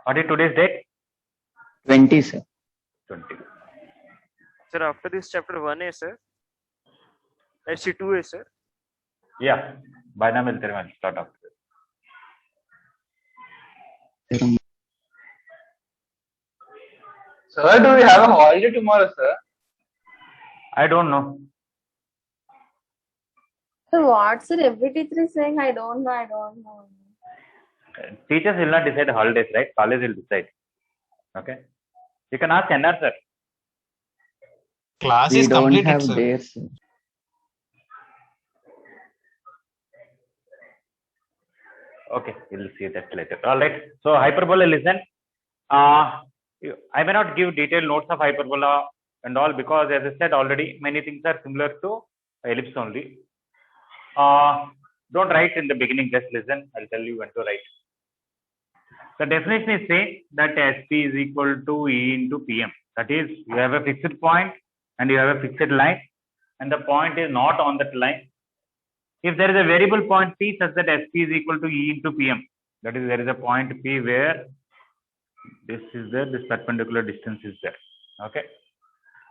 What is today's date? 20, sir. 20. Sir, after this chapter 1A, sir. SC2A, sir. Yeah. Binomial theorem will start after this. Sir, do we have a holiday tomorrow, sir? I don't know. So what, sir? Every teacher is saying, I don't know. Teachers will not decide holidays, right? College will decide. Okay. You can ask NR, sir. Class We is don't completed, have sir. days, sir. Okay, we'll see that later. All right. So hyperbola, listen. I may not give detailed notes of hyperbola and all because, as I said already, many things are similar to ellipse only. Don't write in the beginning. Just listen. I'll tell you when to write. The definition is saying that SP is equal to E into PM. That is, you have a fixed point and you have a fixed line, and the point is not on that line. If there is a variable point P such that SP is equal to E into PM, that is, there is a point P where this is there, this perpendicular distance is there. Okay.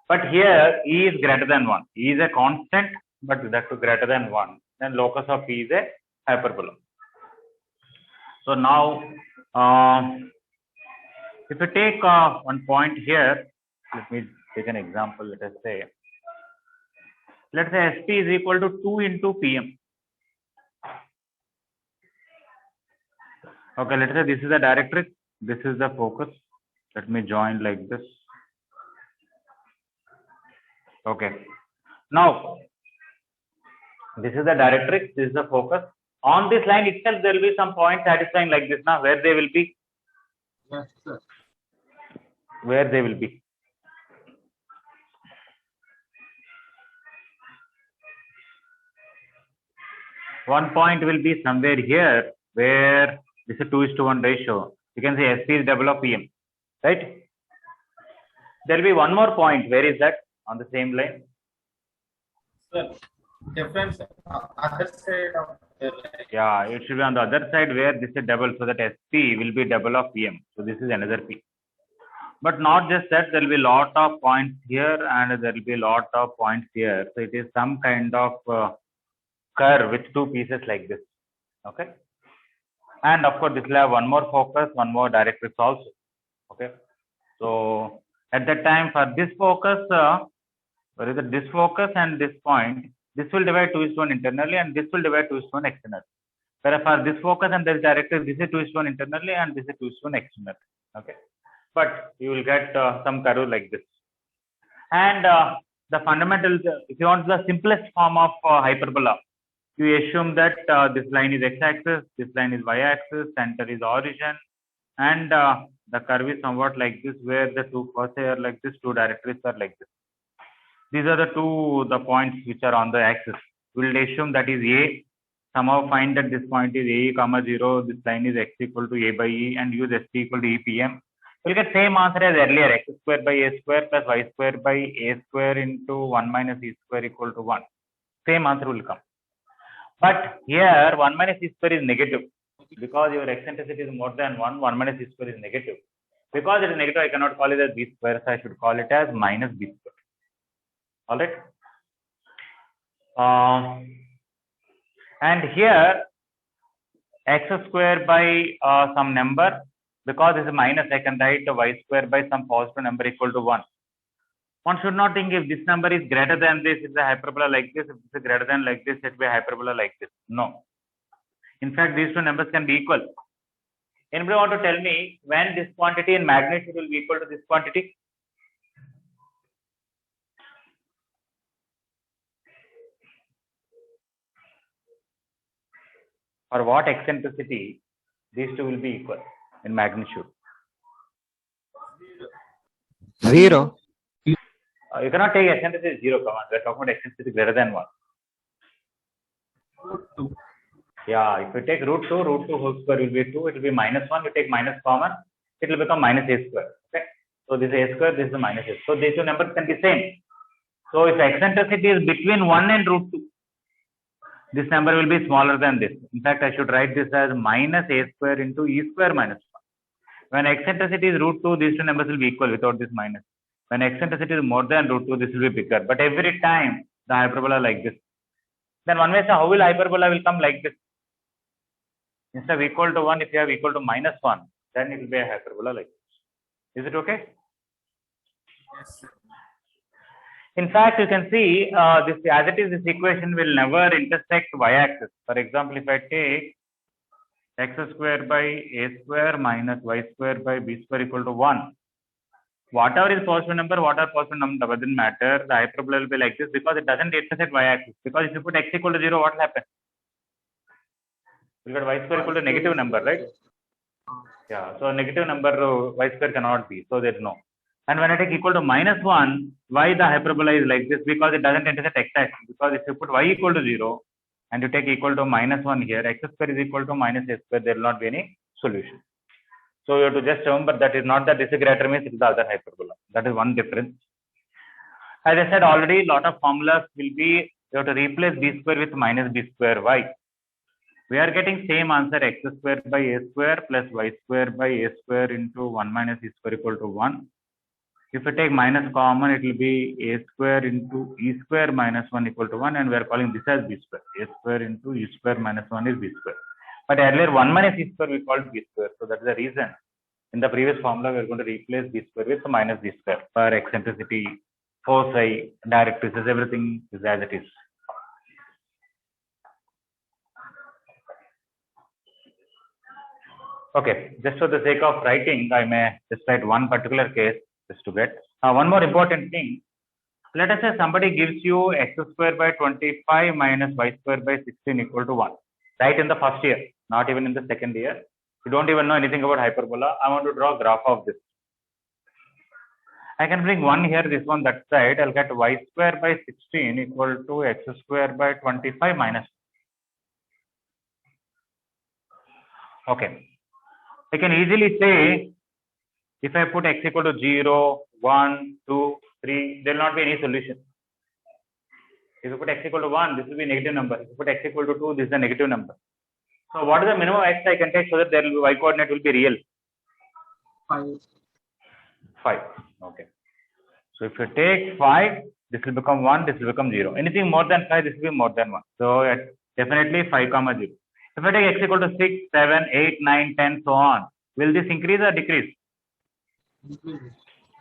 But here E is greater than 1. E is a constant, but that to greater than 1. Then locus of P is a hyperbola. So now, if you take one point here, let me take an example. Let us say SP is equal to 2 into PM. Okay, let's say this is the directrix, this is the focus. Let me join like this. Okay. Now, this is the directrix, this is the focus. On this line itself, there will be some point satisfying like this now. Where they will be? Yes, sir. Where they will be? One point will be somewhere here where this is 2:1 ratio. You can say SP is double of PM, right? There will be one more point. Where is that? On the same line? Sir, difference other side of the line. Yeah, it should be on the other side where this is double, so that SP will be double of PM. So this is another P. But not just that, there will be a lot of points here and there will be a lot of points here. So it is some kind of curve with two pieces like this. Okay. And of course, this will have one more focus, one more directrix also. Okay. So at that time, for this focus, this focus and this point, this will divide 2:1 internally and this will divide 2:1 externally. Whereas for this focus and this directrix, this is 2:1 internally and this is 2:1 externally. Okay. But you will get some curve like this. And the fundamental, if you want the simplest form of hyperbola, you assume that this line is x-axis, this line is y-axis, center is origin, and the curve is somewhat like this, where the two foci are like this, two directrices are like this. These are the points which are on the axis. We will assume that is A. Somehow find that this point is A, comma 0. This line is x equal to A by E, and use SP equal to EPM. We'll get same answer as earlier, x square by A square plus y square by A square into 1 minus E square equal to 1. Same answer will come. But here 1 minus E square is negative. Because your eccentricity is more than 1, 1 minus E square is negative. Because it is negative, I cannot call it as B square, so I should call it as minus B square. Alright. And here x square by some number, because this is minus, I can write y square by some positive number equal to 1. One should not think if this number is greater than this, it's a hyperbola like this. If this is greater than like this, it will be a hyperbola like this. No. In fact, these two numbers can be equal. Anybody want to tell me when this quantity in magnitude will be equal to this quantity? For what eccentricity these two will be equal in magnitude? 0. You cannot take eccentricity 0, come on. We are talking about eccentricity greater than 1. Root 2. Yeah, if you take root 2 whole square will be 2, it will be minus 1. You take minus common, it will become minus A square. Okay. So this is A square, this is minus A. So these two numbers can be same. So if eccentricity is between 1 and root 2, this number will be smaller than this. In fact, I should write this as minus A square into E square minus 1. When eccentricity is root 2, these two numbers will be equal without this minus. When eccentricity is more than root 2, this will be bigger. But every time the hyperbola like this. Then one may say, how will hyperbola will come like this? Instead of equal to 1, if you have equal to minus 1, then it will be a hyperbola like this. Is it okay? Yes. In fact, you can see this as it is, this equation will never intersect y-axis. For example, if I take x square by a square minus y square by b square equal to 1, whatever is positive number, whatever positive number doesn't matter. The hyperbola will be like this because it doesn't intersect y-axis. Because if you put x equal to 0, what will happen? You got y square equal to negative number, right? Yeah. So negative number y square cannot be. So there is no. And when I take equal to minus 1, why the hyperbola is like this? Because it doesn't intersect x-axis. Because if you put y equal to 0 and you take equal to minus 1 here, x square is equal to minus a square, there will not be any solution. So you have to just remember that is not the disaggregator means it is the other hyperbola. That is one difference. As I said already, lot of formulas will be, you have to replace b square with minus b square y. We are getting same answer x square by a square plus y square by a square into 1 minus e square equal to 1. If you take minus common, it will be a square into e square minus 1 equal to 1, and we are calling this as b square. A square into e square minus 1 is b square. But earlier 1 minus e square we called b square. So that is the reason. In the previous formula, we are going to replace b square with minus b square for eccentricity, foci, directrices, everything is as it is. Okay, just for the sake of writing, I may just write one particular case just to get. One more important thing. Let us say somebody gives you x square by 25 minus y square by 16 equal to 1. Right in the first year, not even in the second year. You don't even know anything about hyperbola. I want to draw a graph of this. I can bring 1 here, this one that side. I'll get y square by 16 equal to x square by 25 minus. Okay. I can easily say, if I put x equal to 0, 1, 2, 3, there will not be any solution. If you put x equal to 1, this will be a negative number. If you put x equal to 2, this is a negative number. So what is the minimum x I can take so that there will be y coordinate will be real? 5. Okay. So if you take 5, this will become 1, this will become 0. Anything more than 5, this will be more than 1. So definitely 5 comma 0. If I take x equal to 6, 7, 8, 9, 10, so on, will this increase or decrease?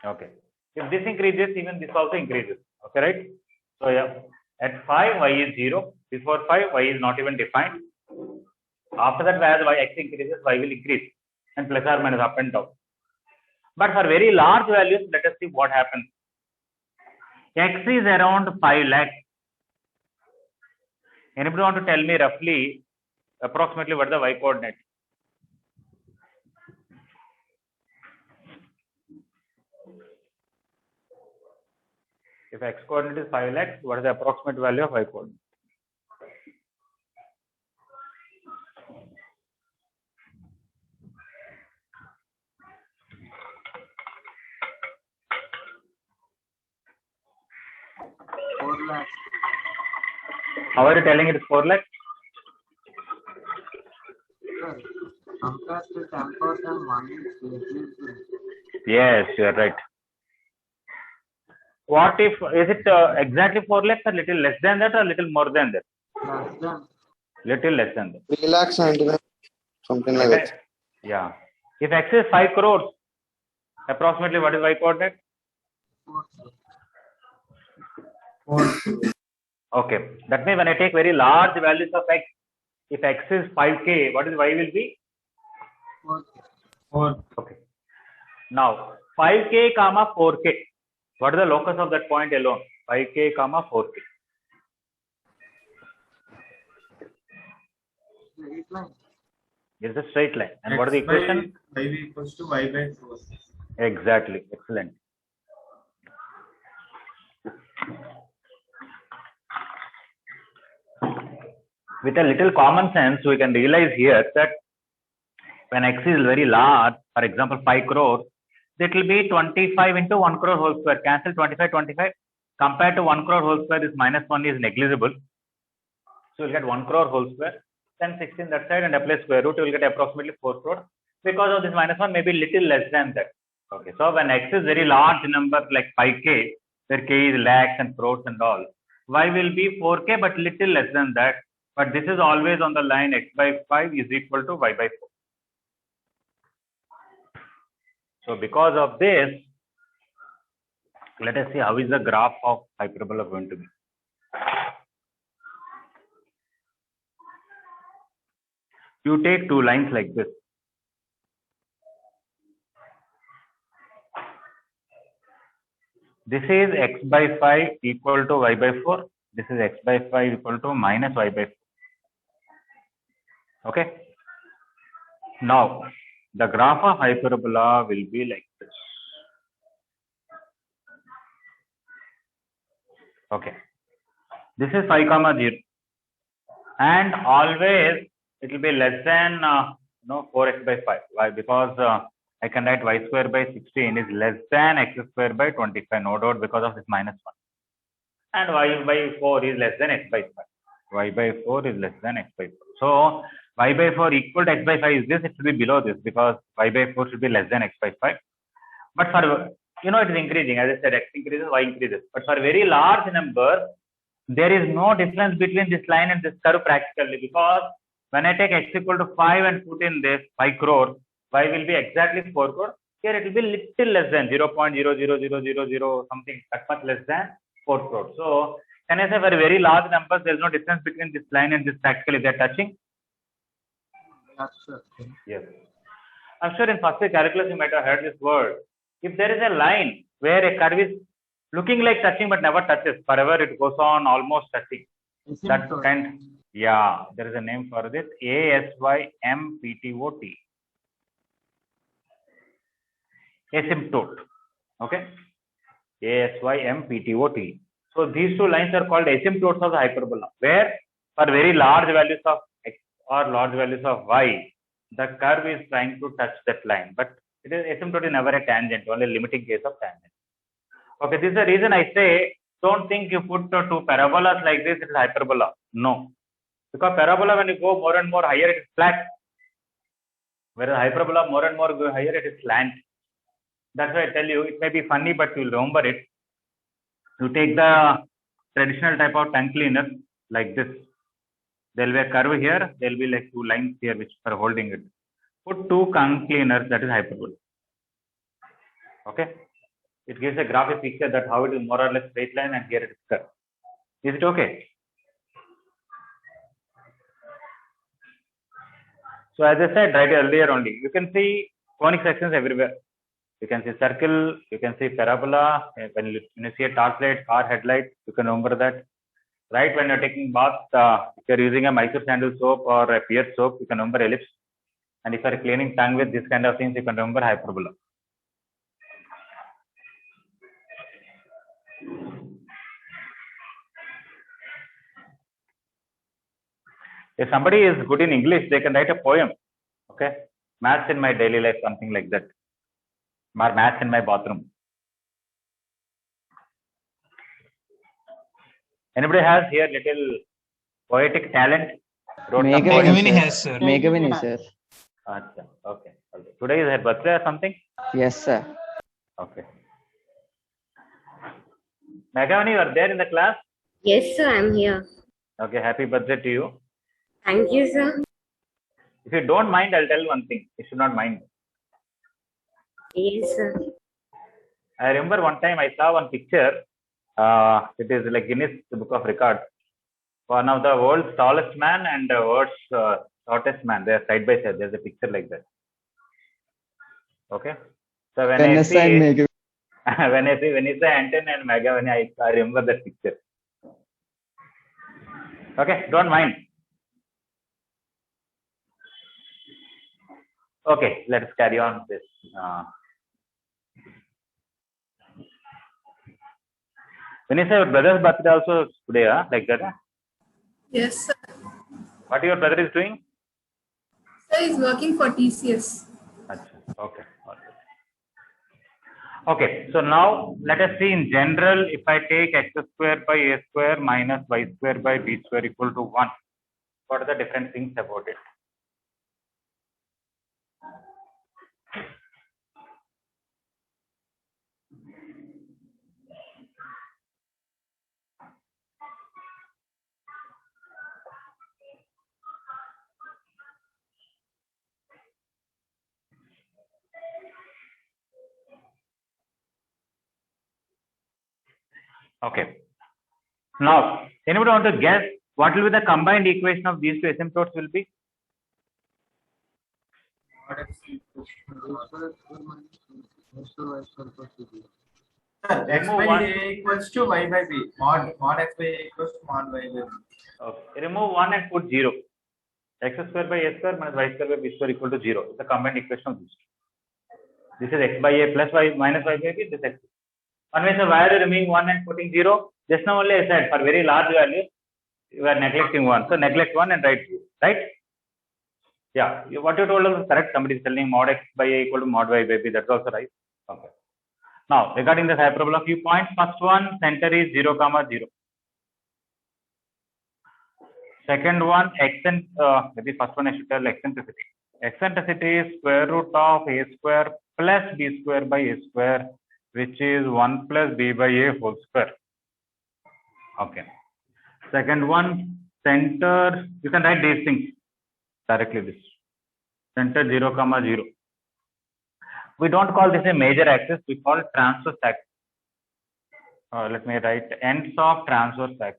Okay. If this increases, even this also increases. Okay, right? So yeah, at 5, y is 0. Before 5, y is not even defined. After that, as y x increases, y will increase and plus or minus up and down. But for very large values, let us see what happens. X is around 5 lakh. Anybody want to tell me roughly, approximately what is the y coordinate? If x coordinate is 5 lakhs, what is the approximate value of y coordinate? How are you telling it is 4 lakhs? Compared to 10,000 Yes, you are right. What if, is it exactly 4 lakhs or little less than that or little more than that? less than Little less than that. 3,79,000, something like that. Yeah. If x is 5 crores, approximately what is y coordinate? 4. Okay. That means when I take very large values of x, if x is 5k, what is y will be? 4. Okay. Now 5k comma 4k. What is the locus of that point alone? 5k comma 4k. Straight line. It is a straight line. And what is the equation? Y equals to y by 4. Exactly. Excellent. With a little common sense, we can realize here that when x is very large, for example, 5 crores, it will be 25 into 1 crore whole square. Cancel 25, 25. Compared to 1 crore whole square, this minus 1 is negligible. So we'll get 1 crore whole square. Then 16 that side and apply square root, you will get approximately 4 crore. because of this minus 1 may be little less than that. Okay, so when x is very large number like 5k, where k is lakhs and crores and all, y will be 4k but little less than that. But this is always on the line x by 5 is equal to y by 4. So because of this, let us see how is the graph of hyperbola going to be. You take two lines like this. This is x by 5 equal to y by 4. This is x by 5 equal to minus y by 4. Okay. Now, the graph of hyperbola will be like this. Okay. This is 5 comma 0. And always it will be less than 4x by 5. Why? Because I can write y square by 16 is less than x square by 25, no doubt, because of this minus 1. And y by 4 is less than x by 5. Y by 4 is less than x by 4. So y by 4 equal to x by 5 is this, it should be below this because y by 4 should be less than x by 5. But for, it is increasing. As I said, x increases, y increases. But for very large number, there is no difference between this line and this curve practically, because when I take x equal to 5 and put in this 5 crore, y will be exactly 4 crore. Here it will be little less than 0.00000 something, that much less than 4 crore. So can I say for very large numbers, there is no difference between this line and this practically, they are touching? Yes, sir. Yes. I'm sure in first year calculus you might have heard this word. If there is a line where a curve is looking like touching but never touches, forever it goes on almost touching. That kind, yeah, there is a name for this, ASYMPTOT. Asymptote. Okay. ASYMPTOT. So these two lines are called asymptotes of the hyperbola, where for very large values of x or large values of y, the curve is trying to touch that line. But it is asymptote is never a tangent, only a limiting case of tangent. Okay, this is the reason I say, don't think you put two parabolas like this, it is hyperbola. No. Because parabola, when you go more and more higher, it is flat. Whereas hyperbola, more and more go higher, it is slant. That's why I tell you, it may be funny, but you'll remember it. You take the traditional type of tongue cleaner like this. There will be a curve here, there will be like two lines here which are holding it. Put two tongue cleaners, that is hyperbola. Okay. It gives a graphic picture that how it is more or less straight line and here it is curved. Is it okay? So as I said right earlier only, you can see conic sections everywhere. You can see circle, you can see parabola. When you see a torchlight, car headlight, you can remember that. Right when you're taking bath, if you're using a Mysore sandal soap or a Pierce soap, you can remember ellipse. And if you're cleaning tongue with this kind of things, you can remember hyperbola. If somebody is good in English, they can write a poem. Okay. Maths in my daily life, something like that. Or maths in my bathroom. Anybody has here little poetic talent? Meghavani has, sir. Meghavani, sir. Achha, okay. Today is her birthday or something? Yes, sir. Okay. Meghavani, you are there in the class? Yes, sir, I'm here. Okay, happy birthday to you. Thank you, sir. If you don't mind, I'll tell one thing. You should not mind. Yes, sir. I remember one time I saw one picture. It is like Guinness Book of Records. One of the world's tallest man and the world's shortest man. They are side by side. There's a picture like that. Okay. So when I see when you say Anton and Meghavani, I remember that picture. Okay, don't mind. Okay, let's carry on this. When you say your brother's birthday also today, like that? Yes, sir. What your brother is doing? Sir is working for TCS. Achha, okay. Okay, so now let us see in general, if I take x square by a square minus y square by b square equal to 1, what are the different things about it? Okay. Now, anybody want to guess what will be the combined equation of these two asymptotes will be? Sir, x Remove by one. a equals to y by b. Mod x by a equals to mod y by b. Okay. Remove 1 and put 0. X square by a square minus y square by b square equal to 0. It's the combined equation of these two. This is x by a plus y minus y by b. This is x. One way, so why are you removing 1 and putting 0? Just now only I said for very large values, you are neglecting 1. So neglect 1 and write 0. Right? Yeah. What you told us is correct. Somebody is telling mod x by a equal to mod y by b. That's also right. Okay. Now, regarding this hyperbola, few points. First one, center is 0, 0. Second one, maybe first one I should tell eccentricity. Eccentricity is square root of a square plus b square by a square, which is 1 plus b by a whole square. Okay. Second one, center, you can write these things directly. This center 0, 0. We don't call this a major axis, we call it transverse axis. Let me write ends of transverse axis.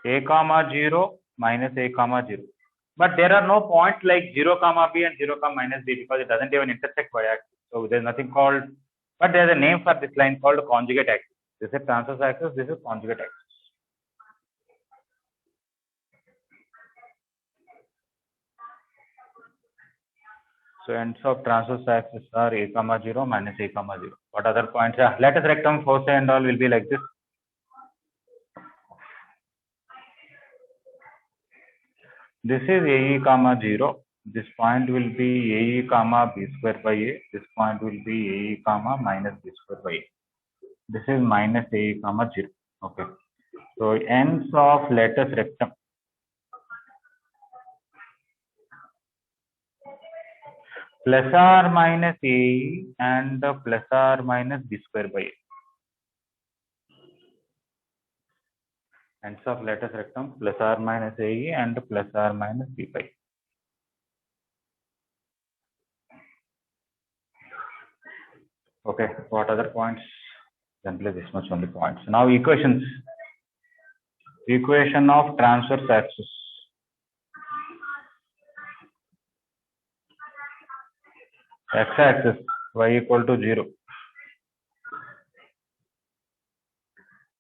A comma 0 minus a comma 0. But there are no points like 0 comma b and 0 comma minus b because it doesn't even intersect y axis. So there's nothing called, but there's a name for this line called conjugate axis. This is transverse axis, this is conjugate axis. So ends of transverse axis are a comma 0 minus a comma 0. What other points? Lattice rectum, foci and all will be like this. This is AE comma 0. This point will be AE comma b square by a. This point will be AE comma minus b square by a. This is minus AE comma 0. Okay. So ends of lattice rectum. Plus or minus AE and plus or minus b square by a. Ends of lattice rectum plus or minus AE and plus or minus b by. Okay, what other points? Simply this much only points. Now equations. Equation of transverse axis. X-axis y equal to 0.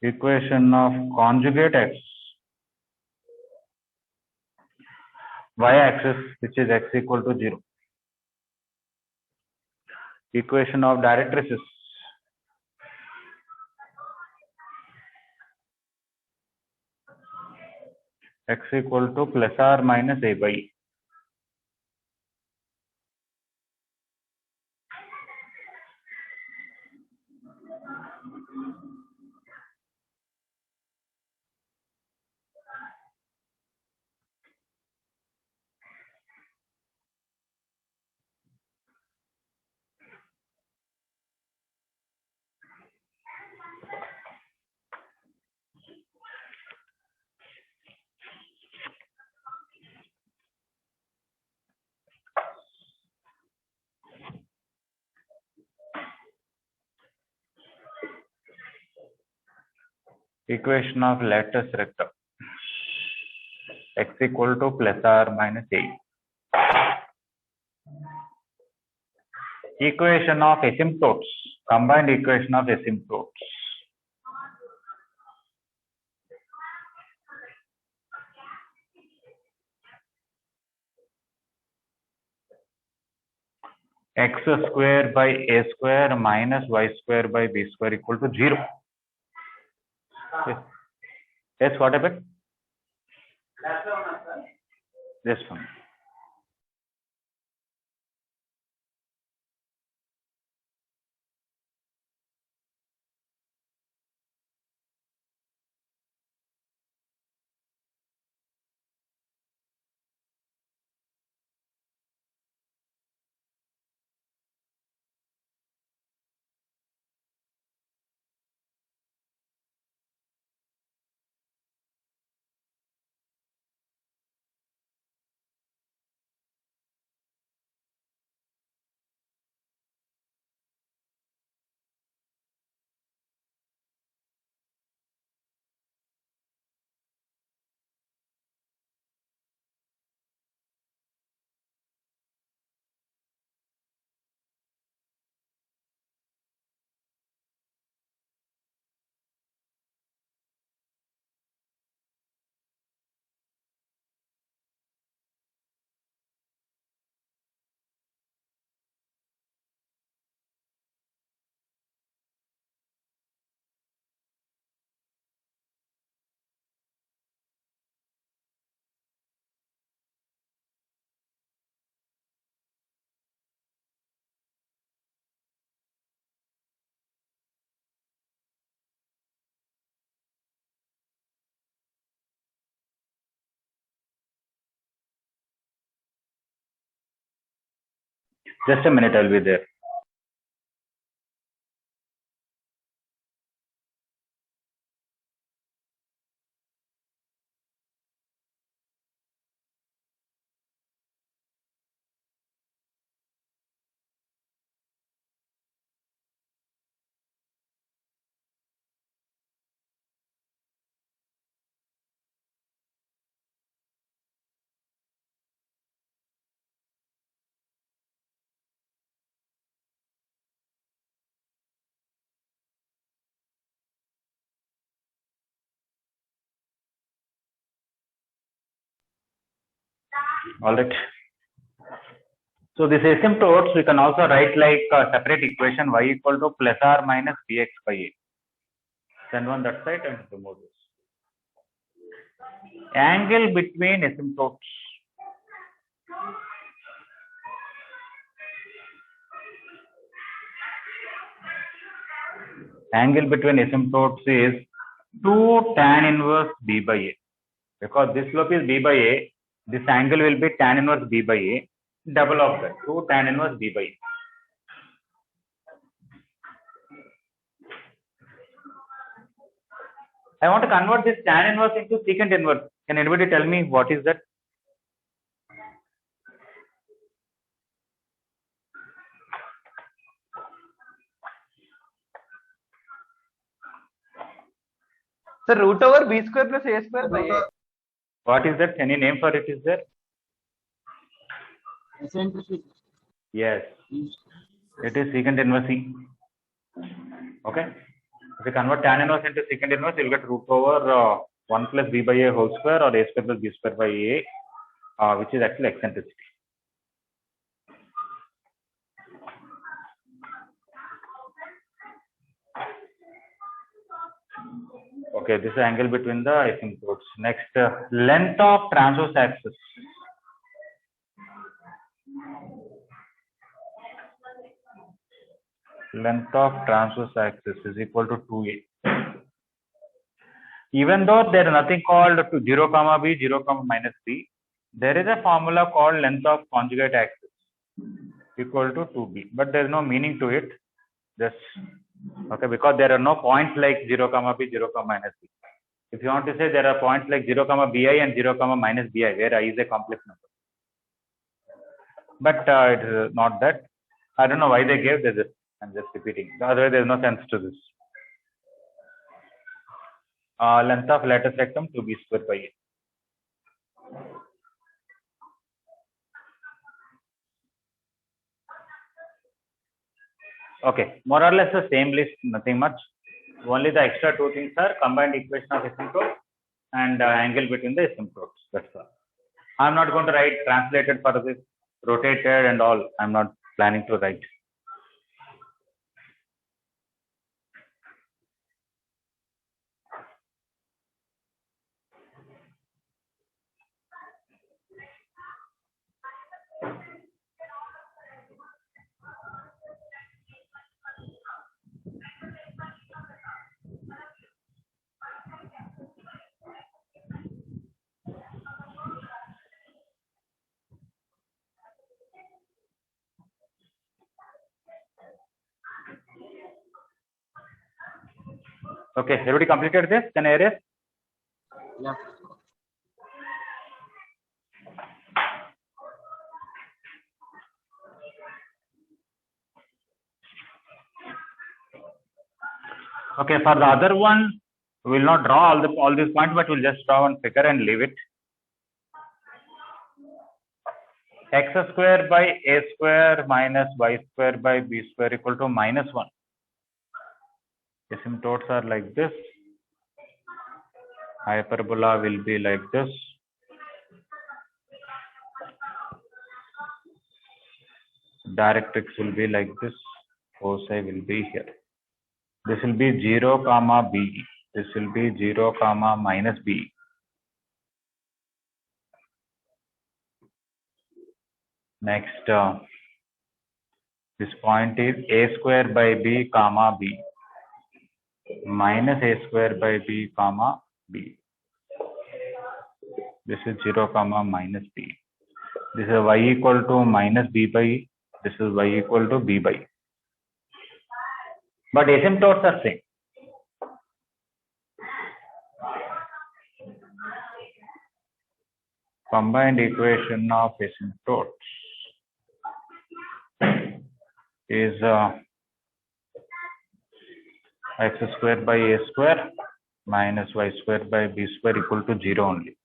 Equation of conjugate axis. Y-axis, which is x equal to 0. Equation of directrices. X equal to plus or minus a by e. Equation of lattice rectum. X equal to plus or minus a. Equation of asymptotes. Combined equation of asymptotes. X square by a square minus y square by b square equal to 0. Yes, yes, what happened? This one. Just a minute, I'll be there. All right. So this asymptotes we can also write like a separate equation y equal to plus or minus bx by a. Send one that side and remove this. Angle between asymptotes. Angle between asymptotes is 2 tan inverse b by a. Because this slope is b by a, this angle will be tan inverse b by a, double of that, 2 tan inverse b by a. I want to convert this tan inverse into secant inverse. Can anybody tell me what is that? So root over b square plus a square by a. What is that? Any name for it is there? Yes. It is secant inverse e. Okay. If you convert tan inverse into secant inverse, you'll get root over 1 plus b by a whole square or a square plus b square by a, which is actually eccentricity. Okay, this is angle between the asymptotes. Next, length of transverse axis. Length of transverse axis is equal to 2a. Even though there is nothing called to 0 comma b, 0 comma minus b, there is a formula called length of conjugate axis equal to 2b, but there is no meaning to it. Just okay, because there are no points like 0 comma b, 0 comma minus b. If you want to say there are points like 0 comma bi and 0 comma minus bi, where I is a complex number, but it is not that. I don't know why they gave this. I'm just repeating. Otherwise, there is no sense to this. Length of lattice rectum 2b square by a. Okay, more or less the same list, nothing much. Only the extra two things are combined equation of asymptotes and angle between the asymptotes. That's all. I'm not going to write translated for this, rotated and all. I'm not planning to write. Okay, everybody completed this? Can I erase? Yeah. Okay, for the other one, we will not draw all these points, but we'll just draw one figure and leave it. X square by a square minus y square by b square equal to minus 1. Asymptotes are like this. Hyperbola will be like this. Directrix will be like this. Foci will be here. This will be 0 comma b. This will be 0 comma minus b. Next, this point is a square by b comma b minus a square by b comma b. This is 0 comma minus b. This is y equal to minus b by This is y equal to b by. But asymptotes are same. Combined equation of asymptotes is x square by a square minus y square by b square equal to 0 only.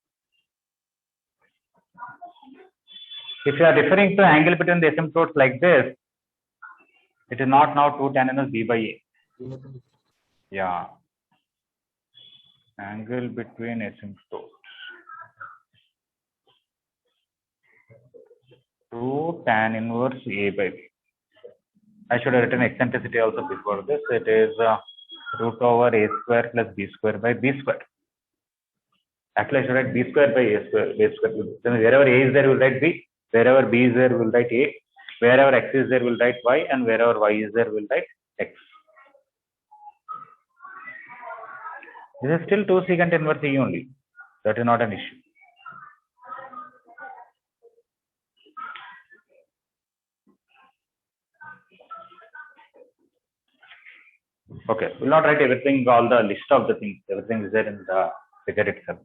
If you are referring to angle between the asymptotes like this, it is not now 2 tan inverse b by a. Yeah. Angle between asymptotes. 2 tan inverse a by b. I should have written eccentricity also before this. It is root over a square plus b square by b square. Actually, I should write b square by a square. Then wherever a is there, we'll write b. Wherever b is there, we'll write a. Wherever x is there, we'll write y. And wherever y is there, we'll write x. This is still 2 secant inverse e only. That is not an issue. Okay, we'll not write everything, all the list of the things. Everything is there in the figure itself.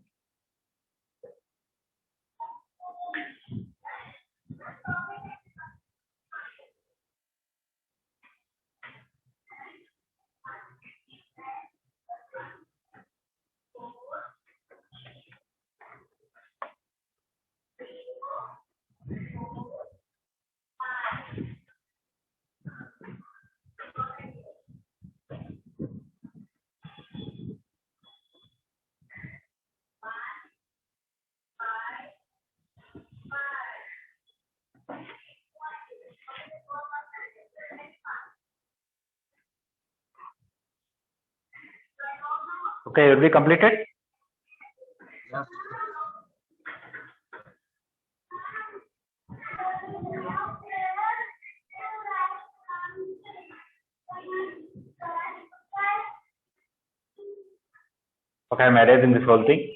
Okay, will be completed? Yeah. Okay, I'm erasing this whole thing.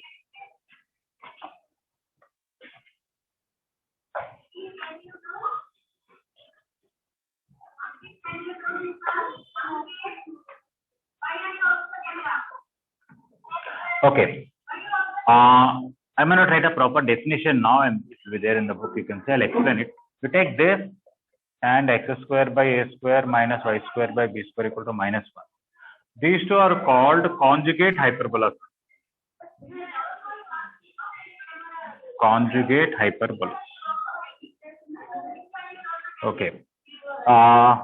Okay. I'm going to write a proper definition now, and it will be there in the book. You can say I'll explain it. You take this and x square by a square minus y square by b square equal to minus 1. These two are called conjugate hyperbolas. Conjugate hyperbolas. Okay.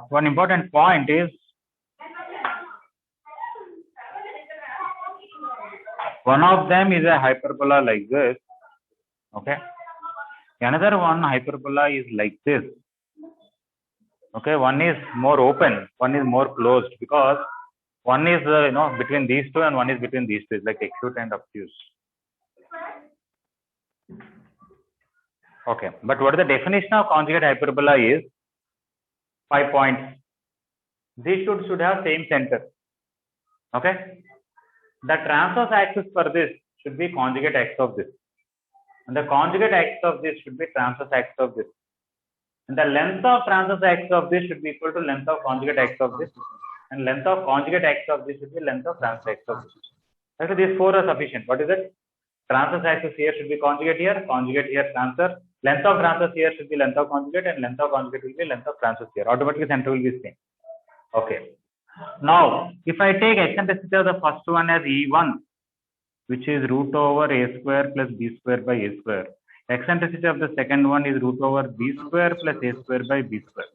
One important point is one of them is a hyperbola like this. Okay. Another one hyperbola is like this. Okay. One is more open, one is more closed, because one is between these two and one is between these two. It's like acute and obtuse. Okay. But what is the definition of conjugate hyperbola is 5 points. These should have same center. Okay. The transverse axis for this should be conjugate axis of this. And the conjugate axis of this should be transverse axis of this. And the length of transverse axis of this should be equal to length of conjugate axis of this. And length of conjugate axis of this should be length of transverse axis of this. Actually, these four are sufficient. What is it? Transverse axis here should be conjugate here transverse. Length of transverse here should be length of conjugate, and length of conjugate will be length of transverse here. Automatically center will be same. Okay. Now, if I take eccentricity of the first one as E1, which is root over a square plus b square by a square. Eccentricity of the second one is root over b square plus a square by b square.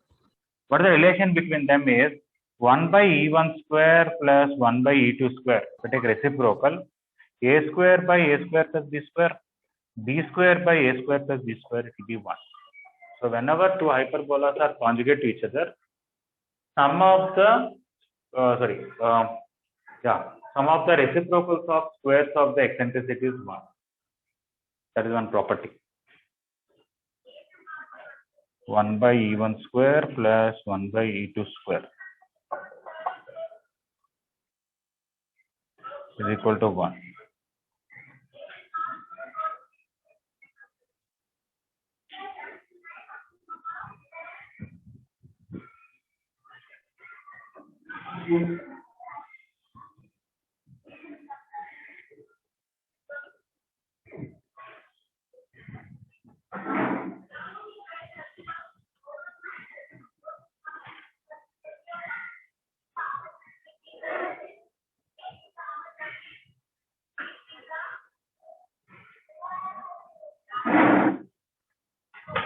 What the relation between them is 1 by E1 square plus 1 by E2 square. So take reciprocal. A square by a square plus b square by a square plus b square, it will be 1. So whenever two hyperbolas are conjugate to each other, sum of the reciprocals of squares of the eccentricity is 1. That is one property. 1 by E1 square plus 1 by E2 square is equal to 1.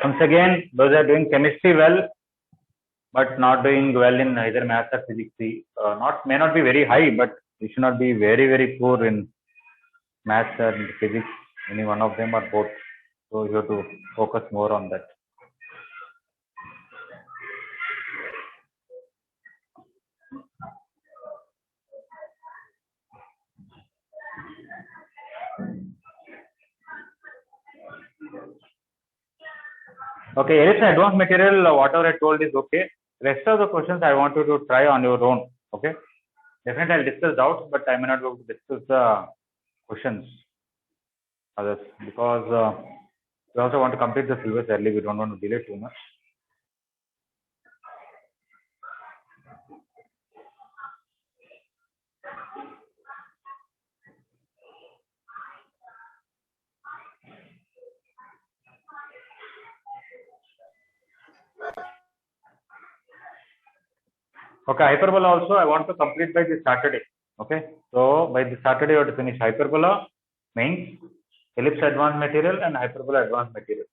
Once again, those are doing chemistry well, but not doing well in either maths or physics. May not be very high, but you should not be very poor in maths or physics, any one of them or both. So you have to focus more on that. Okay, ellipse advanced material, whatever I told is okay. Rest of the questions I want you to try on your own. Okay. Definitely I'll discuss doubts, but I may not be able to discuss the questions others because we also want to complete the syllabus early. We don't want to delay too much. Okay, hyperbola also I want to complete by this Saturday. Okay, so by this Saturday you have to finish hyperbola, mains, ellipse advanced material and hyperbola advanced material.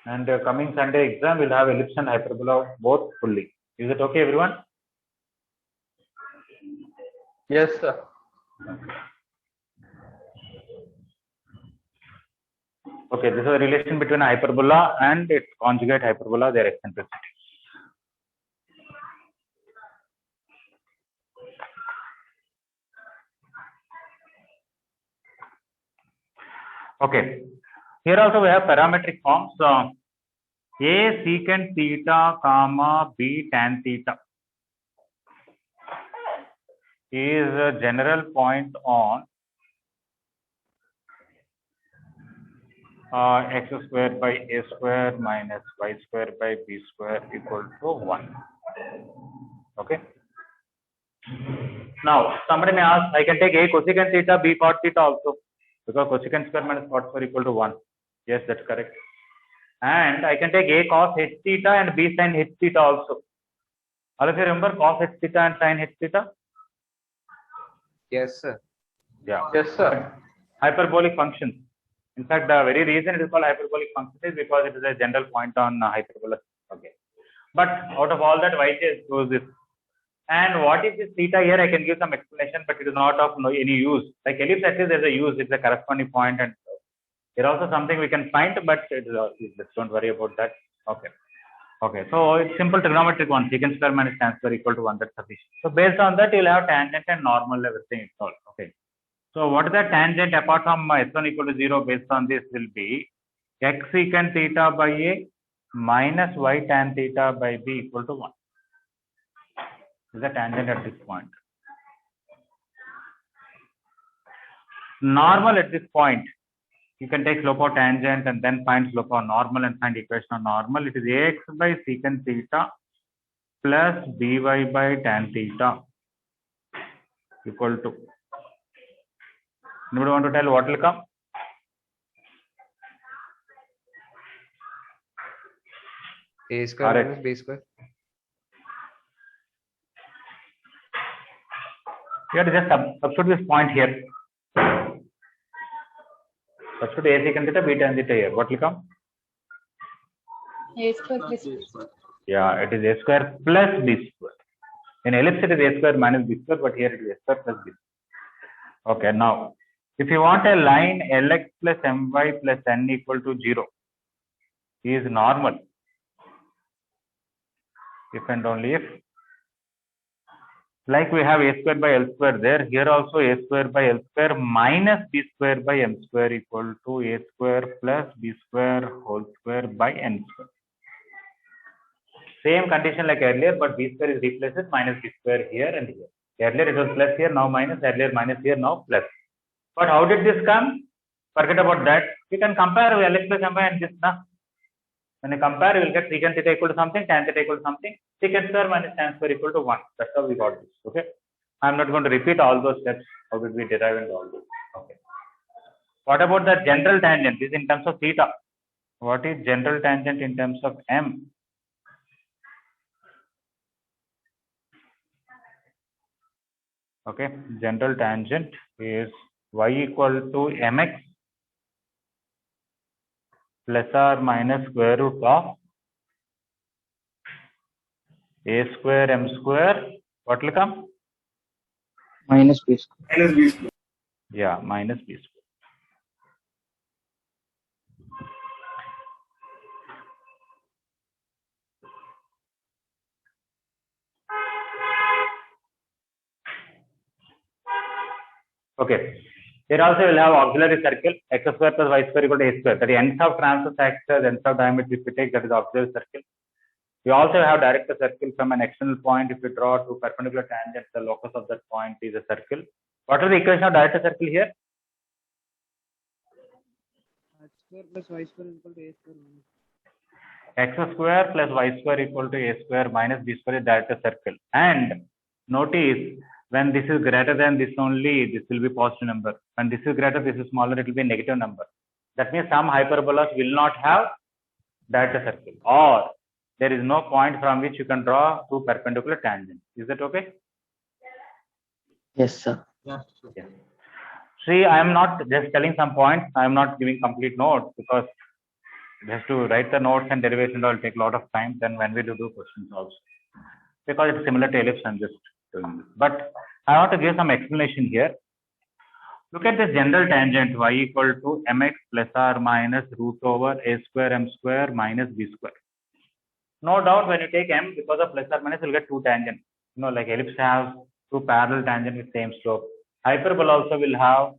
And coming Sunday exam will have ellipse and hyperbola both fully. Is it okay, everyone? Yes, sir. Okay, this is a relation between a hyperbola and its conjugate hyperbola, their eccentricity. Okay, here also we have parametric forms. A secant theta comma B tan theta is a general point on x square by a square minus y square by b square equal to 1. Okay. Now, somebody may ask, I can take A cosecant theta, B cot theta also, because cosecant square minus cot square equal to 1. Yes, that's correct. And I can take A cos h theta and B sin h theta also. All of you remember cos h theta and sin h theta? Yes, sir. Yeah. Yes, sir. Hyperbolic functions. In fact, the very reason it is called hyperbolic function is because it is a general point on hyperbola. Okay. But out of all that, why chose this? And what is this theta here? I can give some explanation, but it is not of any use. Like ellipse, at least there's a use. It's a corresponding point, and here also something we can find, but let's don't worry about that. Okay. Okay. So it's simple trigonometric one. Secant square minus tan square equal to 1. That's sufficient. So based on that, you'll have tangent and normal, everything is all. Okay. So what is the tangent apart from s1 equal to 0 based on this will be x secant theta by a minus y tan theta by b equal to 1. Is the tangent at this point. Normal at this point, you can take slope of tangent and then find slope of normal and find equation of normal. It is ax by secant theta plus by by tan theta equal to. Anybody want to tell what will come? A square Correct. minus B square. You have to just substitute this point here. Substitute a secant theta, b tan theta here. What will come? A square plus B square. Yeah, it is a square plus b square. In ellipse, it is a square minus b square, but here it is a square plus b square. Okay, now, if you want a line Lx plus My plus n equal to 0 is normal, if and only if, like we have a square by L square there, here also a square by L square minus b square by m square equal to a square plus b square whole square by n square. Same condition like earlier, but b square is replaced with minus b square here and here. Earlier it was plus here, now minus, earlier minus here, now plus. But how did this come? Forget about that. You can compare Lx plus My and this. Na? When you compare, you will get secant theta equal to something, tan theta equal to something. secant square minus tan square equal to 1. That's how we got this. Okay. I'm not going to repeat all those steps. How did we derive and all this? Okay. What about the general tangent? This is in terms of theta. What is general tangent in terms of m? Okay. General tangent is y equal to mx plus or minus square root of a square m square. What will come? Minus b square. Minus b square. Yeah, minus b square. Okay. Here also we'll have auxiliary circle x square plus y square equal to a square. That is ends of transverse axis, ends of diameter. If we take, that is auxiliary circle. We also have direct circle from an external point. If we draw two perpendicular tangents, the locus of that point is a circle. What is the equation of direct circle here? X square plus y square equal to a square. X square plus y square equal to a square minus b square is direct circle. And notice, when this is greater than this only, this will be positive number. When this is greater, this is smaller, it will be a negative number. That means some hyperbolas will not have direct circle, or there is no point from which you can draw two perpendicular tangents. Is that okay? Yes, sir. Yes. See, I am not just telling some points. I am not giving complete notes, because just to write the notes and derivation will take a lot of time. Then when we do questions also, because it's similar to ellipse, I'm just doing this. But I want to give some explanation here. Look at this general tangent y equal to mx plus or minus root over a square m square minus b square. No doubt, when you take m, because of plus or minus, you'll get two tangents. You know, like ellipse has two parallel tangents with same slope. Hyperbola also will have,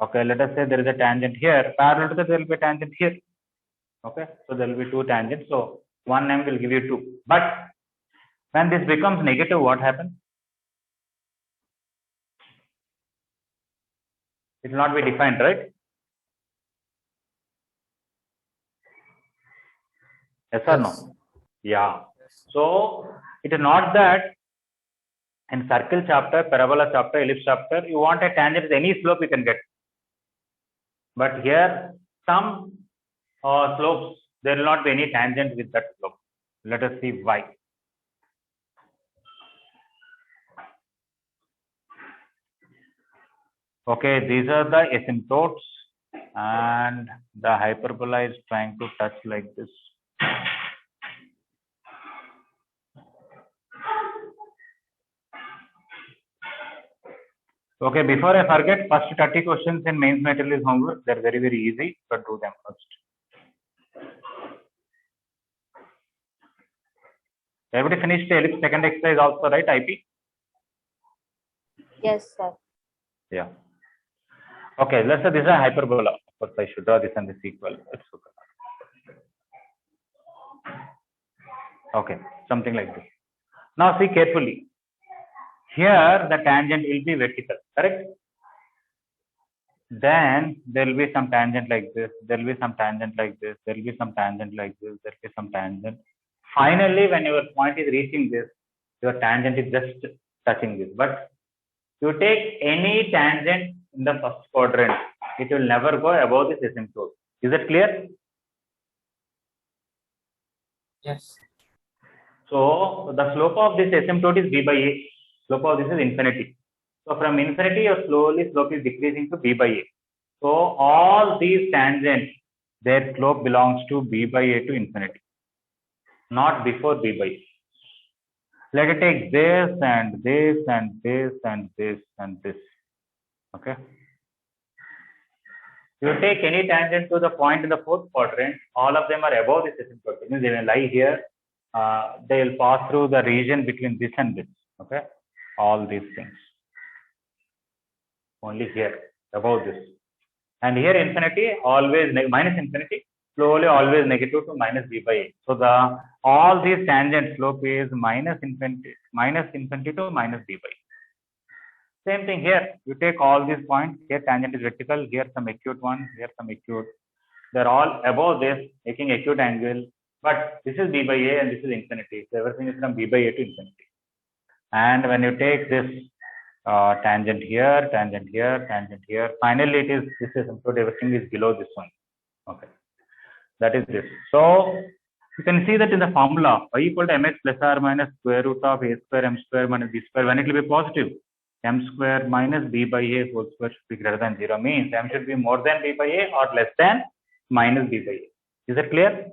okay, let us say there is a tangent here. Parallel to that, there will be a tangent here. Okay, so there will be two tangents. So 1m will give you 2. But when this becomes negative, what happens? It will not be defined, right? Yes or no? Yeah. So it is not that in circle chapter, parabola chapter, ellipse chapter, you want a tangent with any slope you can get. But here, some slopes, there will not be any tangent with that slope. Let us see why. Okay, these are the asymptotes, and the hyperbola is trying to touch like this. Okay, before I forget, first 30 questions in mains material is homework. They're very, very easy, but do them first. Everybody finished the ellipse second exercise also, right, IP? Yes, sir. Yeah. Okay, let's say this is a hyperbola. Of course, I should draw this and this equal. It's okay. Okay, something like this. Now see carefully. Here the tangent will be vertical, correct? Then there will be some tangent like this. There will be some tangent like this. There will be some tangent like this. There will be some tangent. Finally, when your point is reaching this, your tangent is just touching this. But you take any tangent in the first quadrant, it will never go above this asymptote. Is that clear? Yes. So the slope of this asymptote is b by a. Slope of this is infinity. So from infinity, your slope is decreasing to b by a. So all these tangents, their slope belongs to b by a to infinity, not before b by a. Let it take this and this and this and this and this. Okay. You take any tangent to the point in the fourth quadrant, all of them are above this asymptote. It means they will lie here. They will pass through the region between this and this. Okay. All these things. Only here, above this. And here infinity, always minus infinity, slowly always negative to minus b by a. So the all these tangent slope is minus infinity to minus b by a. Same thing here. You take all these points. Here tangent is vertical. Here some acute one. Here some acute. They're all above this, making acute angle. But this is b by a and this is infinity. So everything is from b by a to infinity. And when you take this tangent here, tangent here, tangent here, finally it is this asymptote. Everything is below this one. Okay, that is this. So you can see that in the formula y equal to mx plus or minus square root of a square m square minus b square. When it will be positive, m square minus b by a whole square should be greater than 0, means m should be more than b by a or less than minus b by a. Is that clear?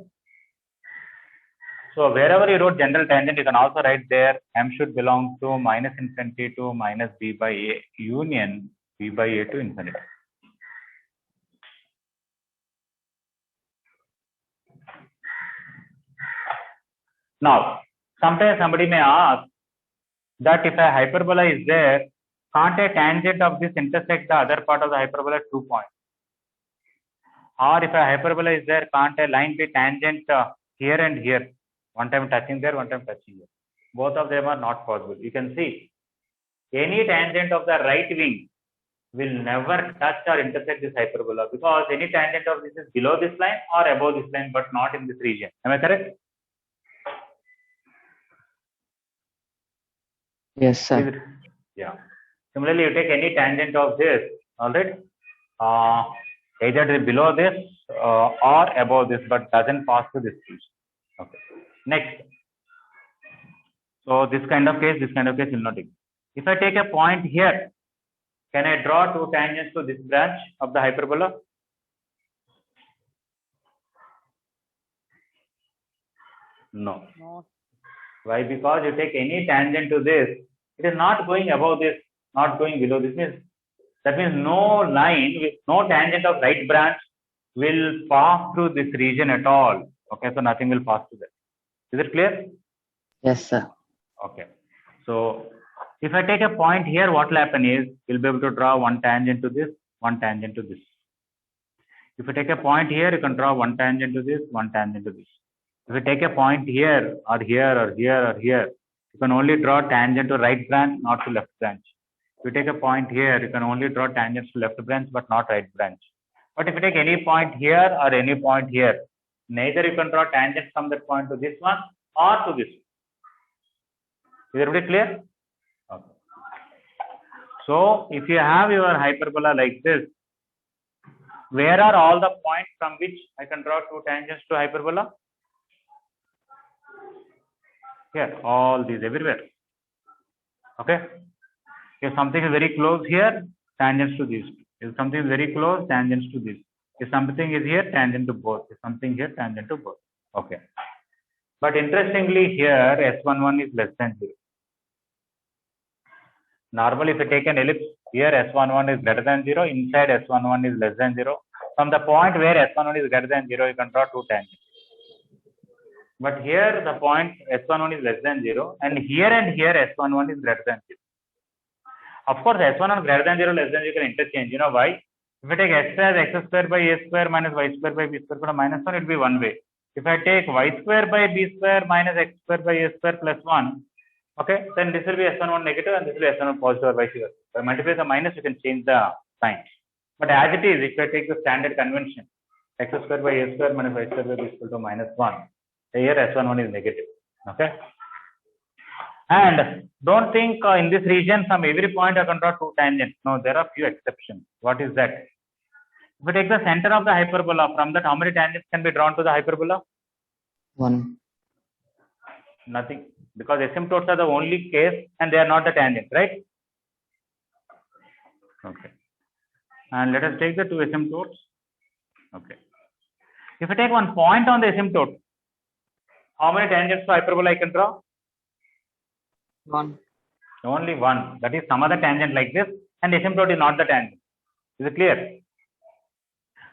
So wherever you wrote general tangent, you can also write there m should belong to minus infinity to minus b by a union b by a to infinity. Now, sometimes somebody may ask that if a hyperbola is there, can't a tangent of this intersect the other part of the hyperbola at 2 points? Or if a hyperbola is there, can't a line be tangent here and here? One time touching there, one time touching here. Both of them are not possible. You can see any tangent of the right wing will never touch or intersect this hyperbola, because any tangent of this is below this line or above this line, but not in this region. Am I correct? Yes, sir. Yeah. Similarly, you take any tangent of this, all right? Either it is below this or above this, but doesn't pass through this region. Okay. Next. So this kind of case will not exist. If I take a point here, can I draw two tangents to this branch of the hyperbola? No. No. Why? Because you take any tangent to this, it is not going above this, not going below this. That means no line, with no tangent of right branch will pass through this region at all. Okay, so nothing will pass through that. Is it clear? Yes, sir. Okay. So if I take a point here, what will happen is we'll be able to draw one tangent to this, one tangent to this. If you take a point here, you can draw one tangent to this, one tangent to this. If you take a point here or here or here or here, you can only draw tangent to right branch, not to left branch. If you take a point here, you can only draw tangents to left branch, but not right branch. But if you take any point here or any point here, neither you can draw tangents from that point to this one or to this one. Is everybody clear? Okay. So if you have your hyperbola like this, where are all the points from which I can draw two tangents to hyperbola? Here, all these everywhere. Okay. If something is very close here, tangents to these. If something is very close, tangents to this. If something is here, tangent to both. If something here, tangent to both. Okay. But interestingly here, S11 is less than 0. Normally, if you take an ellipse, here S11 is greater than 0, inside S11 is less than 0. From the point where S11 is greater than 0, you can draw two tangents. But here the point S11 is less than 0, and here S11 is greater than 0. Of course, S11 greater than 0, less than 0 you can interchange. You know why? If I take x as x square by a square minus y square by b square minus 1, it will be one way. If I take y square by b square minus x square by a square plus 1, okay, then this will be S11 negative and this will be S11 positive or vice versa. If I multiply the minus, you can change the sign. But as it is, if I take the standard convention, x square by a square minus y square by b equal to minus 1, here S11 is negative. Okay. And don't think in this region from every point I can draw two tangents. No, there are few exceptions. What is that? If we take the center of the hyperbola, from that how many tangents can be drawn to the hyperbola? 1. Nothing. Because asymptotes are the only case and they are not the tangent, right? Okay. And let us take the two asymptotes. Okay. If I take one point on the asymptote, how many tangents to hyperbola I can draw? 1. Only one. That is some other tangent like this, and asymptote is not the tangent. Is it clear?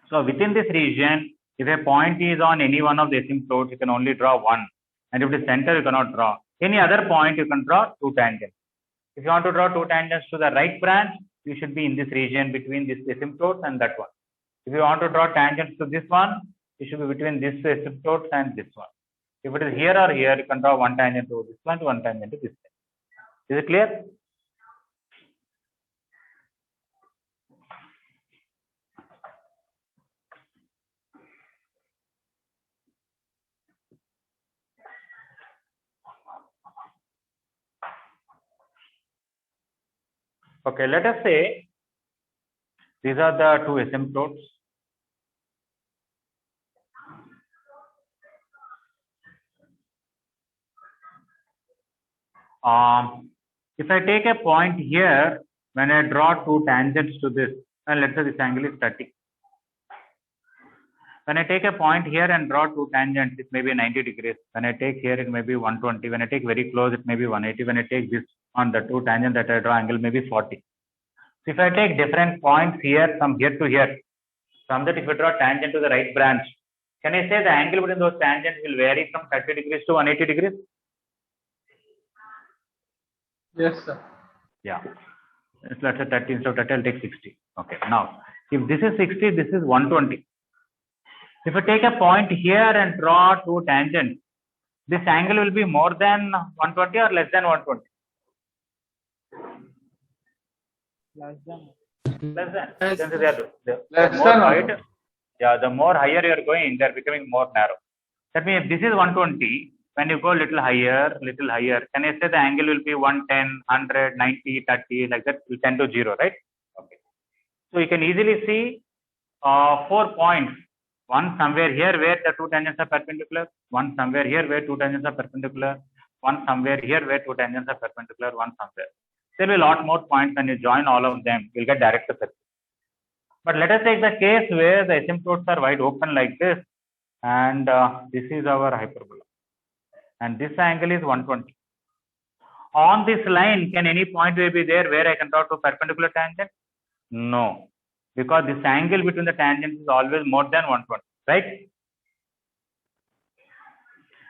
So within this region, if a point is on any one of the asymptotes, you can only draw one. And if it is center, you cannot draw. Any other point, you can draw two tangents. If you want to draw two tangents to the right branch, you should be in this region between this asymptotes and that one. If you want to draw tangents to this one, you should be between this asymptotes and this one. If it is here or here, you can draw one tangent to this one, one tangent to this one. Is it clear? Okay, let us say these are the two asymptotes. If I take a point here, when I draw two tangents to this, and let's say this angle is 30. When I take a point here and draw two tangents, it may be 90 degrees. When I take here, it may be 120. When I take very close, it may be 180. When I take this on the two tangents that I draw, angle may be 40. So if I take different points here from here to here, from that if I draw tangent to the right branch, can I say the angle between those tangents will vary from 30 degrees to 180 degrees? Yes, sir. Yeah. Let's say 30 instead of 30, I'll take 60. Okay. Now, if this is 60, this is 120. If I take a point here and draw two tangents, this angle will be more than 120 or less than 120? Less than. Less than. Less Since than. Less more than height, yeah, the more higher you are going, they are becoming more narrow. That means if this is 120, when you go little higher, can I say the angle will be 110, 100, 90, 30, like that, will tend to 0, right? Okay. So you can easily see 4 points. One somewhere here where the two tangents are perpendicular, one somewhere here where two tangents are perpendicular, one somewhere here where two tangents are perpendicular, one somewhere. There will be a lot more points. When you join all of them, you'll get direct circle. But let us take the case where the asymptotes are wide open like this, and this is our hyperbola, and this angle is 120. On this line, can any point be there where I can draw two perpendicular tangents? No, because this angle between the tangents is always more than 120, right?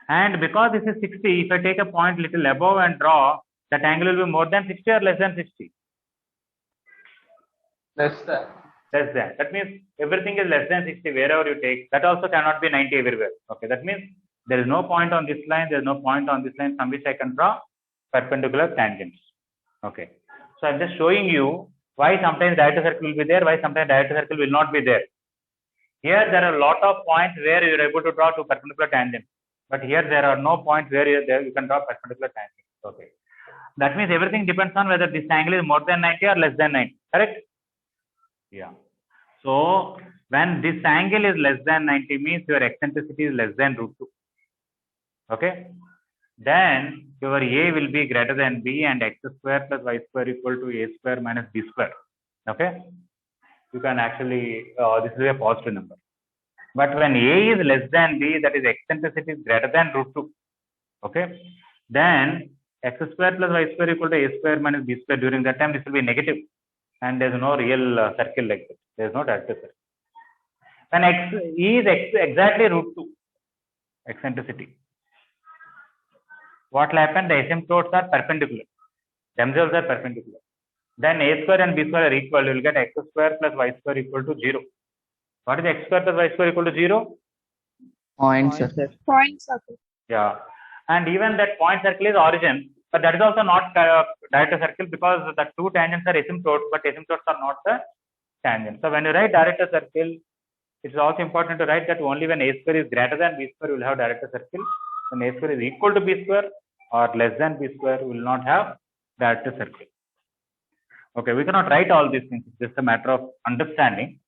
And because this is 60, if I take a point little above and draw, that angle will be more than 60 or less than 60? Less than. Less than. That means everything is less than 60 wherever you take. That also cannot be 90 everywhere. Okay, that means there is no point on this line, there is no point on this line from which I can draw perpendicular tangents. Okay, so I'm just showing you why sometimes diameter circle will be there, why sometimes diameter circle will not be there. Here there are a lot of points where you are able to draw two perpendicular tangents, but here there are no points where you can draw perpendicular tangents. Okay, that means everything depends on whether this angle is more than 90 or less than 90, correct? Yeah. So when this angle is less than 90 means your eccentricity is less than √2. Okay. Then your A will be greater than B and x square plus y square equal to a square minus b square. Okay. You can actually, this is a positive number. But when A is less than B, that is eccentricity is greater than √2. Okay. Then x square plus y square equal to a square minus b square, during that time this will be negative. And there is no real circle like this. There is no direct circle. When x is exactly √2 eccentricity, what will happen? The asymptotes are perpendicular. Themselves are perpendicular. Then a square and b square are equal. You will get x square plus y square equal to 0. What is x square plus y square equal to 0? Point circle. Point circle. Yeah. And even that point circle is origin. But that is also not direct circle because the two tangents are asymptotes, but asymptotes are not the tangents. So when you write direct circle, it is also important to write that only when a square is greater than b square, you will have direct circle. When a square is equal to b square or less than b square, we will not have direct circle. Okay, we cannot write all these things. It's just a matter of understanding.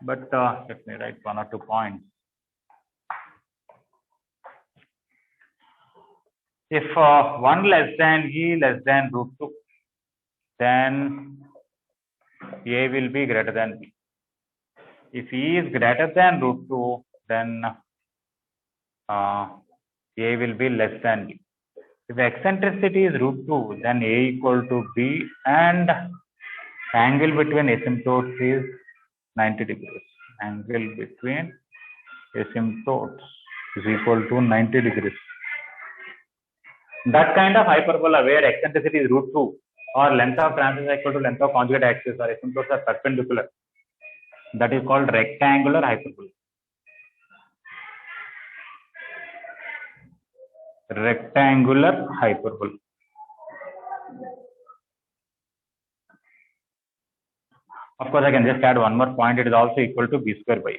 But let me write 1 or 2 points. If 1 less than E less than √2, then A will be greater than B. If E is greater than √2, then A will be less than B. If the eccentricity is √2, then A equal to B, and angle between asymptotes is 90 degrees. Angle between asymptotes is equal to 90 degrees. That kind of hyperbola where eccentricity is √2 or length of transit is equal to length of conjugate axis or asymptotes are perpendicular, that is called rectangular hyperbola. Rectangular hyperbola. Of course, I can just add one more point. It is also equal to b square by a.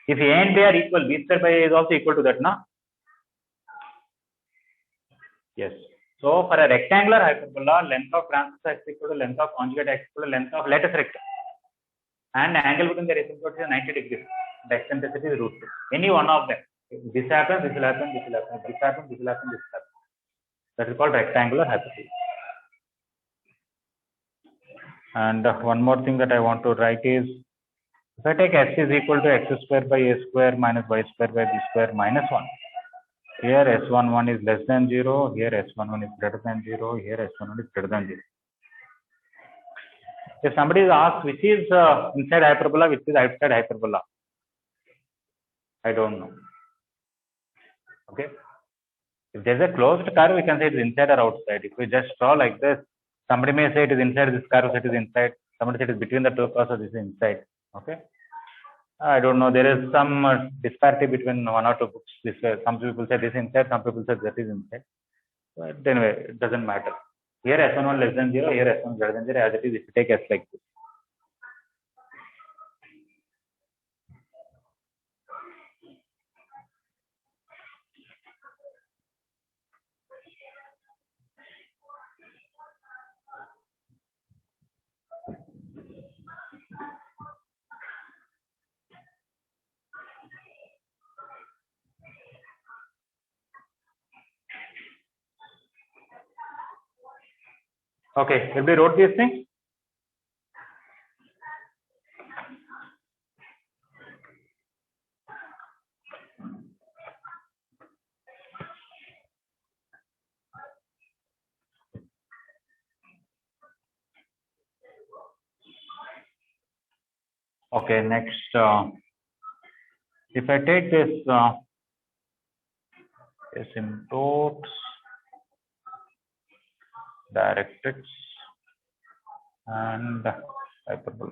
If a and b are equal, b square by a is also equal to that, na? Yes. So for a rectangular hyperbola, length of transverse is equal to length of conjugate x equal to length of lattice rectum. And angle between the asymptotes is 90 degrees. The eccentricity is √2. Any one of them. If this happens, this will happen, this will happen. If this happens, this will happen, this will happen. That is called rectangular hyperbola. And one more thing that I want to write is, if I take s is equal to x square by a square minus y square by b square minus 1. Here s11 is less than 0, here s11 is greater than 0, here s11 is greater than 0. If somebody is asked which is inside hyperbola, which is outside hyperbola, I don't know. Okay. If there is a closed curve, we can say it is inside or outside. If we just draw like this, somebody may say it is inside this curve, it is inside. Somebody say it is between the two curves, so this is inside. Okay. I don't know. There is some disparity between one or two books. This some people say this is inside, some people say that is inside. But anyway, it doesn't matter. Here s11 less than 0, here s1 greater than 0, as it is if you take s like this. Okay, will we wrote these things? Okay, next, if I take this asymptotes, directrix, and hyperbola.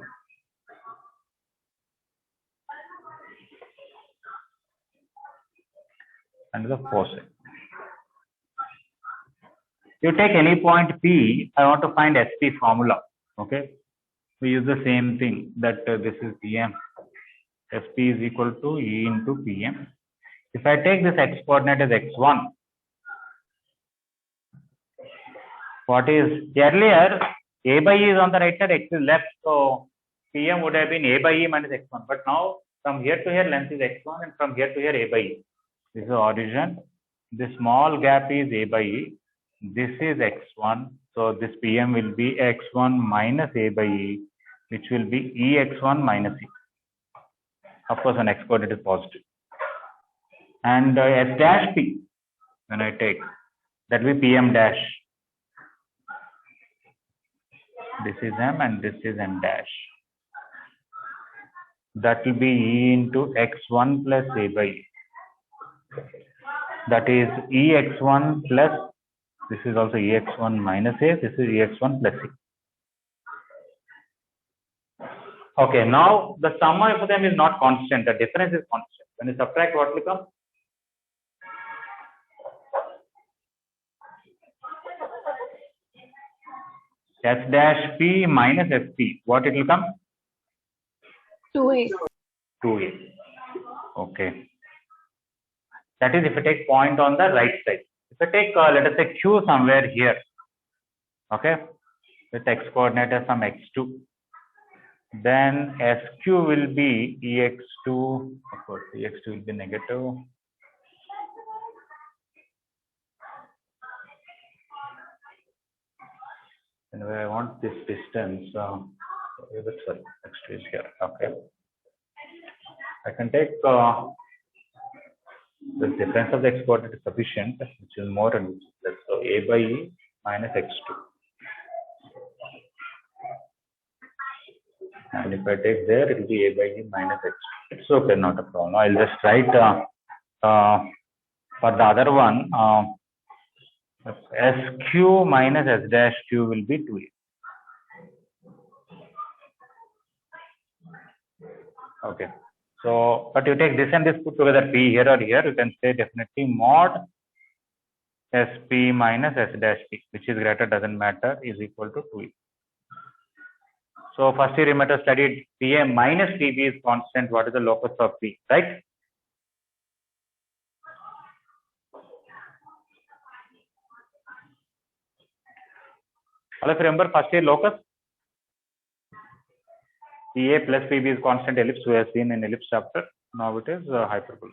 And the foci. You take any point P, I want to find SP formula. Okay. We use the same thing that this is PM. SP is equal to E into PM. If I take this x coordinate as x1, what is earlier A by E is on the right side, x is left, so PM would have been A by E minus x1. But now from here to here length is x1 and from here to here A by E. This is the origin. This small gap is A by E. This is x1. So this PM will be x1 minus A by E, which will be EX1 minus E. Of course, when x coordinate is positive. And S dash P, when I take, that will be PM dash. This is M and this is M dash. That will be E into x1 plus A by E. That is EX1 plus, this is also EX1 minus A, this is EX1 plus E. Okay, now the sum of them is not constant, the difference is constant. When you subtract, what will come? S dash P minus SP, what it will come? 2A. 2A. Okay. That is if I take point on the right side. If I take, let us say Q somewhere here, okay, with x coordinate as some x2, then SQ will be EX2, of course, EX2 will be negative. Anyway, I want this distance, sorry, x2 is here, okay. I can take the difference of the x coordinate is sufficient, which is more and which is less. So A by E minus x2. And if I take there, it will be A by E minus x2. It's okay, not a problem. I'll just write for the other one, SQ minus S dash Q will be 2A. Okay. So, but you take this and this put together P here or here, you can say definitely mod SP minus S dash P, which is greater, doesn't matter, is equal to 2E. So, first year you might have studied PM minus PB is constant. What is the locus of P, right? All of you remember first year locus? PA plus PB is constant ellipse we have seen in ellipse chapter. Now it is hyperbola.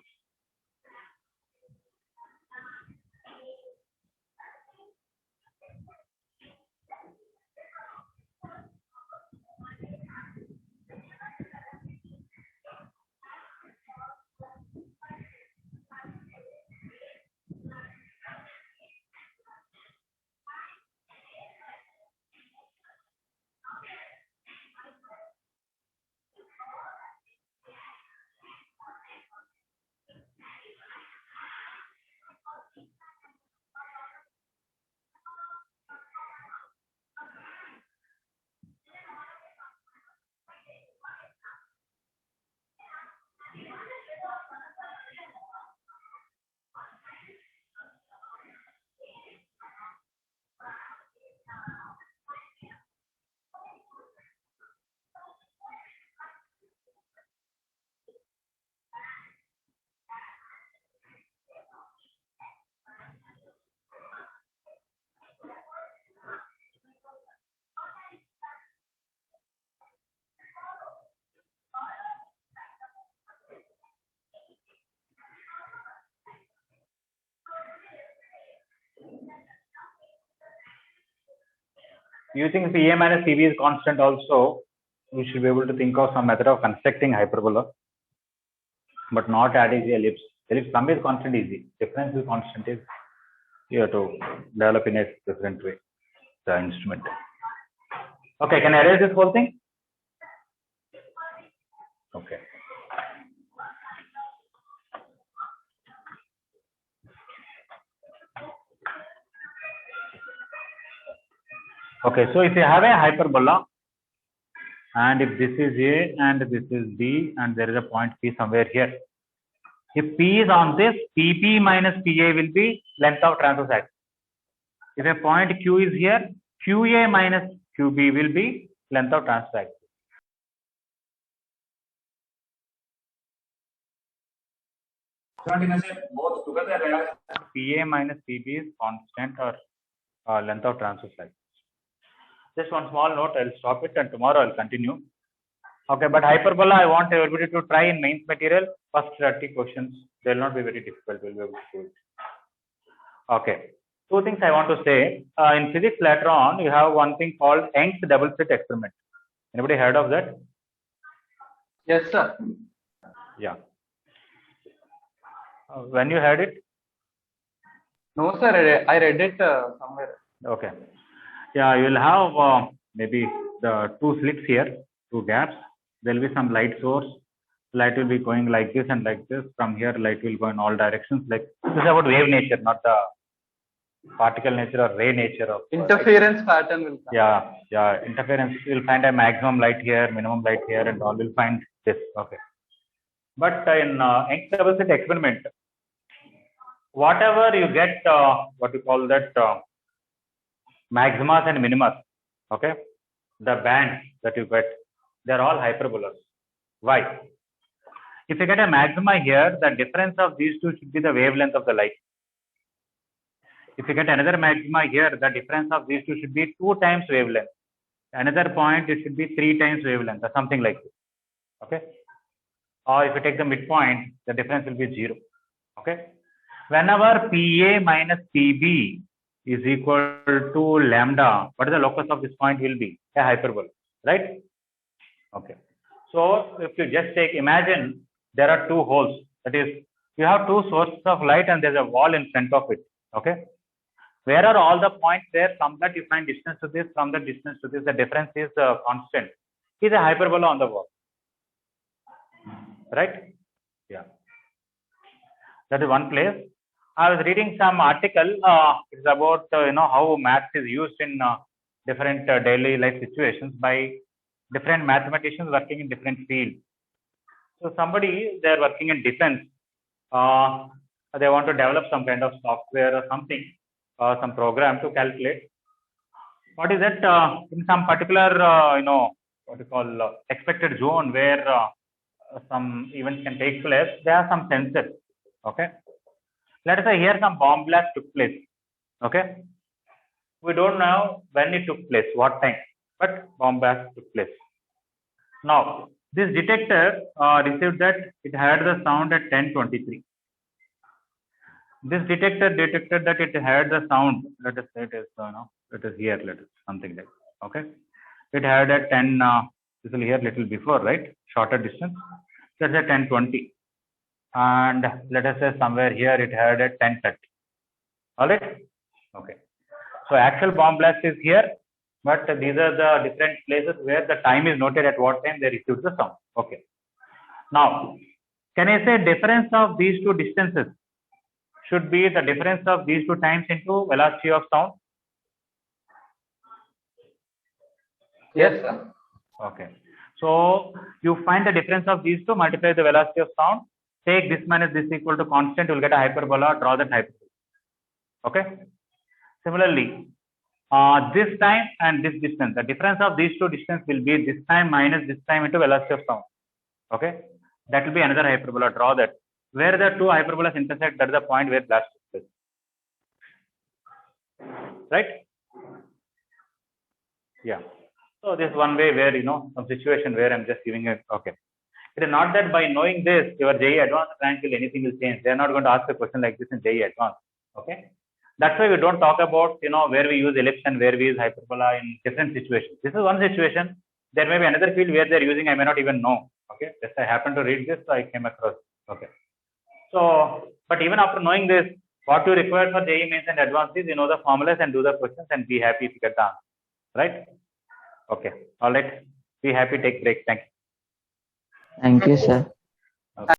Using PA minus PB is constant also, we should be able to think of some method of constructing hyperbola, but not adding the ellipse. Ellipse sum is constant easy. Difference is constant is you have to develop in a different way the instrument. Okay, can I erase this whole thing? Okay. Okay, so if you have a hyperbola and if this is A and this is B and there is a point P somewhere here. If P is on this, PP minus PA will be length of transverse axis. If a point Q is here, QA minus QB will be length of transverse axis. Both together. PA minus PB is constant or length of transverse axis. Just one small note, I'll stop it and tomorrow I'll continue. Okay, but hyperbola, I want everybody to try in mains material. First 30 questions, they will not be very difficult. We'll be able to do it. Okay, two things I want to say. In physics later on, you have one thing called Young's double slit experiment. Anybody heard of that? Yes, sir. Yeah. When you heard it? No, sir. I read it somewhere. Okay. Yeah, you will have maybe the two slits here, two gaps. There will be some light source. Light will be going like this and like this. From here, light will go in all directions. Like this is about wave nature, not the particle nature or ray nature of interference pattern will come. Yeah. Interference. You'll find a maximum light here, minimum light here, and all. Will find this. Okay. But in Young's double slit experiment, whatever you get, what you call that. Maximas and minimas, okay, the bands that you get, they're all hyperbolas. Why? If you get a maxima here, the difference of these two should be the wavelength of the light. If you get another maxima here, the difference of these two should be 2 times wavelength. Another point, it should be 3 times wavelength or something like this. Okay. Or if you take the midpoint, the difference will be 0. Okay. Whenever PA minus PB is equal to lambda, what is the locus of this point will be? A hyperbola, right? Okay. So if you just imagine there are 2 holes, that is, you have 2 sources of light and there's a wall in front of it. Okay. Where are all the points there? From that you find distance to this, from the distance to this, the difference is constant. Is a hyperbola on the wall, right? Yeah. That is one place. I was reading some article. It's about how maths is used in different daily life situations by different mathematicians working in different fields. So somebody, they're working in defense. They want to develop some kind of software or something, some program to calculate what is it in some particular what you call expected zone where some events can take place. There are some sensors. Okay. Let us say here some bomb blast took place. Okay. We don't know when it took place, what time, but bomb blast took place. Now, this detector received that it had the sound at 10:23. This detector detected that it had the sound. Let us say it is, it is here. Let us something like okay. It had at 10. This will here little before, right? Shorter distance. Let's say 10:20, and let us say somewhere here it had at 10:30. All right. Okay. So actual bomb blast is here, but these are the different places where the time is noted at what time they received the sound. Okay. Now, can I say difference of these two distances should be the difference of these two times into velocity of sound? Yes, sir. Okay. So you find the difference of these two, multiply the velocity of sound, take this minus this equal to constant, you will get a hyperbola, draw that hyperbola. Okay. Similarly, this time and this distance, the difference of these two distance will be this time minus this time into velocity of sound. Okay. That will be another hyperbola, draw that. Where the two hyperbolas intersect, that is the point where blast takes place. Right? Yeah. So this is one way where, some situation where I'm just giving it, okay. It is not that by knowing this, your JEE advanced rank will anything will change. They are not going to ask a question like this in JEE advanced. Okay. That's why we don't talk about, where we use ellipse and where we use hyperbola in different situations. This is one situation. There may be another field where they're using, I may not even know. Okay. Just I happened to read this, so I came across. Okay. So, but even after knowing this, what you require for JEE mains and advanced is, the formulas and do the questions and be happy if you get the answer. Right? Okay. All right. Be happy. Take break. Thank you. Thank you, sir.